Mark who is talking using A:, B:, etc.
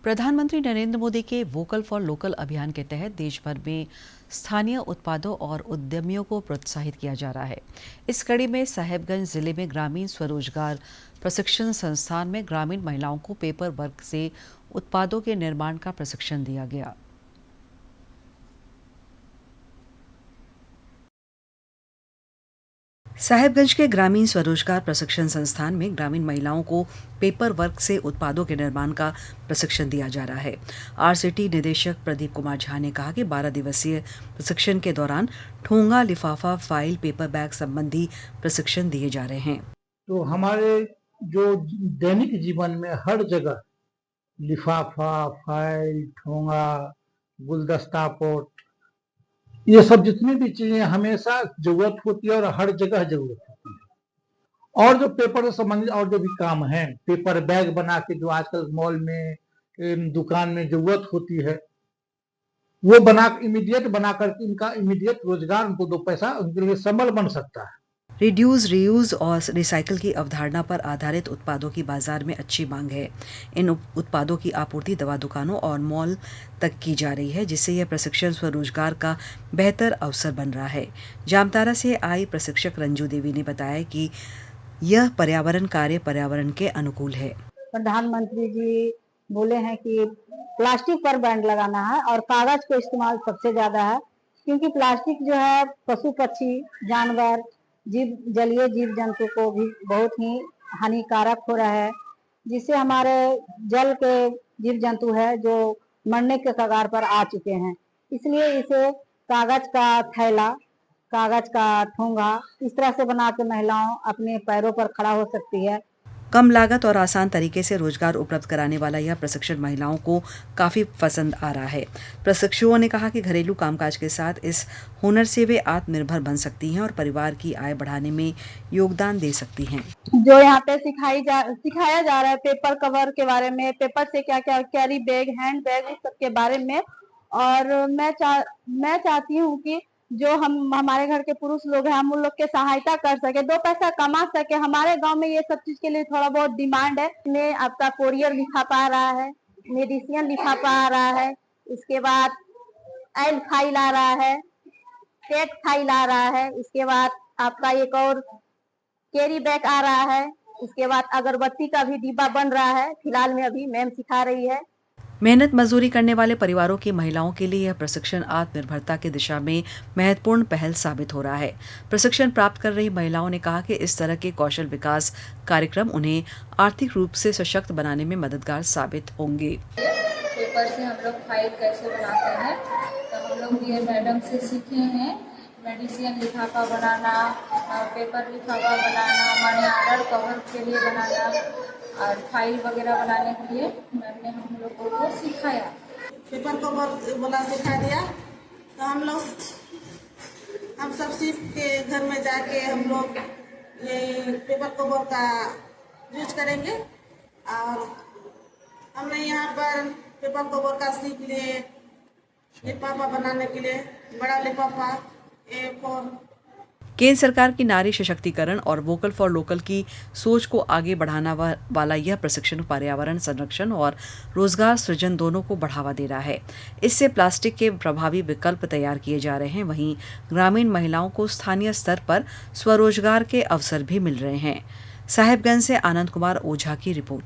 A: प्रधानमंत्री नरेंद्र मोदी के vocal for local अभियान के तहत देश भर में स्थानीय उत्पादों और उद्यमियों को प्रोत्साहित किया जा रहा है। इस कड़ी में साहेबगंज जिले में ग्रामीण स्वरोजगार प्रशिक्षण संस्थान में ग्रामीण महिलाओं को पेपर वर्क से उत्पादों के निर्माण का प्रशिक्षण दिया गया। साहेबगंज के ग्रामीण स्वरोजगार प्रशिक्षण संस्थान में ग्रामीण महिलाओं को पेपर वर्क से उत्पादों के निर्माण का प्रशिक्षण दिया जा रहा है। आरसीटी निदेशक प्रदीप कुमार झा ने कहा कि 12 दिवसीय प्रशिक्षण के दौरान ठोंगा, लिफाफा, फाइल, पेपर बैग संबंधी प्रशिक्षण दिए जा रहे हैं।
B: तो हमारे जो दैनिक जीवन में हर जगह लिफाफा, फाइल, ठोंगा, गुलदस्ता पोट, ये सब जितनी भी चीजें हमेशा जरूरत होती है और हर जगह जरूरत होती है। और जो पेपर से संबंधित और जो भी काम है, पेपर बैग बना के जो आजकल मॉल में, दुकान में जरूरत होती है, वो इमीडिएट बना करके इनका इमीडिएट रोजगार, उनको 2 पैसा उनके लिए संबल बन सकता है।
A: रिड्यूस, रीयूज और रिसाइकिल की अवधारणा पर आधारित उत्पादों की बाजार में अच्छी मांग है। इन उत्पादों की आपूर्ति दवा दुकानों और मॉल तक की जा रही है, जिससे यह प्रशिक्षण स्वरोजगार का बेहतर अवसर बन रहा है। जामताड़ा से आई प्रशिक्षक रंजू देवी ने बताया कि यह पर्यावरण कार्य पर्यावरण के अनुकूल है।
C: प्रधानमंत्री जी बोले हैं कि प्लास्टिक पर बैन लगाना है और कागज का इस्तेमाल सबसे ज्यादा है, क्योंकि प्लास्टिक जो है पशु पक्षी, जानवर, जलीय जीव जंतु को भी बहुत ही हानिकारक हो रहा है, जिससे हमारे जल के जीव जंतु है जो मरने के कगार पर आ चुके हैं। इसलिए इसे कागज का थैला, कागज का ठोंगा इस तरह से बना के महिलाओं अपने पैरों पर खड़ा हो सकती है।
A: कम लागत और आसान तरीके से रोजगार उपलब्ध कराने वाला यह प्रशिक्षण महिलाओं को काफी पसंद आ रहा है। प्रशिक्षुओं ने कहा कि घरेलू कामकाज के साथ इस हुनर से वे आत्मनिर्भर बन सकती हैं और परिवार की आय बढ़ाने में योगदान दे सकती हैं।
C: जो यहाँ पे सिखाया जा रहा है पेपर कवर के बारे में, पेपर से क्या क्या, कैरी बैग, हैंड बैग, इस सब के बारे में। और मैं चाहती हूँ कि जो हमारे घर के पुरुष लोग हैं, हम उन लोग के सहायता कर सके, 2 पैसा कमा सके। हमारे गांव में ये सब चीज के लिए थोड़ा बहुत डिमांड है। इसमें आपका कोरियर लिफाफा आ रहा है, मेडिसिन लिफाफा आ रहा है, इसके बाद एल फाइल आ रहा है, टेट फाइल आ रहा है, इसके बाद आपका एक और कैरी बैग आ रहा है, उसके बाद अगरबत्ती का भी डिब्बा बन रहा है। फिलहाल में अभी मैम सिखा रही है।
A: मेहनत मजदूरी करने वाले परिवारों की महिलाओं के लिए यह प्रशिक्षण आत्मनिर्भरता की दिशा में महत्वपूर्ण पहल साबित हो रहा है। प्रशिक्षण प्राप्त कर रही महिलाओं ने कहा कि इस तरह के कौशल विकास कार्यक्रम उन्हें आर्थिक रूप से सशक्त बनाने में मददगार साबित होंगे।
D: पेपर से हम लोग फाइल कैसे बनाते हैं, तो हम लोग ये मैडम से सीखे हैं। मेडिसिन लिफाफा बनाना, पेपर लिफाफा बनाना, हमारे ऑर्डर कवर के लिए बनाना और फाइल वगैरह बनाने के लिए मैम ने हम लोगों को सिखाया।
E: पेपर कवर वाला सिखा दिया, तो हम सब सीख के घर में जाके हम लोग ये पेपर कवर का यूज करेंगे। और हमने यहाँ पर पेपर कवर का सीख लिए, लिफाफा बनाने के लिए बड़ा लिफाफा A4।
A: केंद्र सरकार की नारी सशक्तिकरण और वोकल फॉर लोकल की सोच को आगे बढ़ाना वाला यह प्रशिक्षण पर्यावरण संरक्षण और रोजगार सृजन दोनों को बढ़ावा दे रहा है। इससे प्लास्टिक के प्रभावी विकल्प तैयार किए जा रहे हैं, वहीं ग्रामीण महिलाओं को स्थानीय स्तर पर स्वरोजगार के अवसर भी मिल रहे हैं। साहेबगंज से आनंद कुमार ओझा की रिपोर्ट।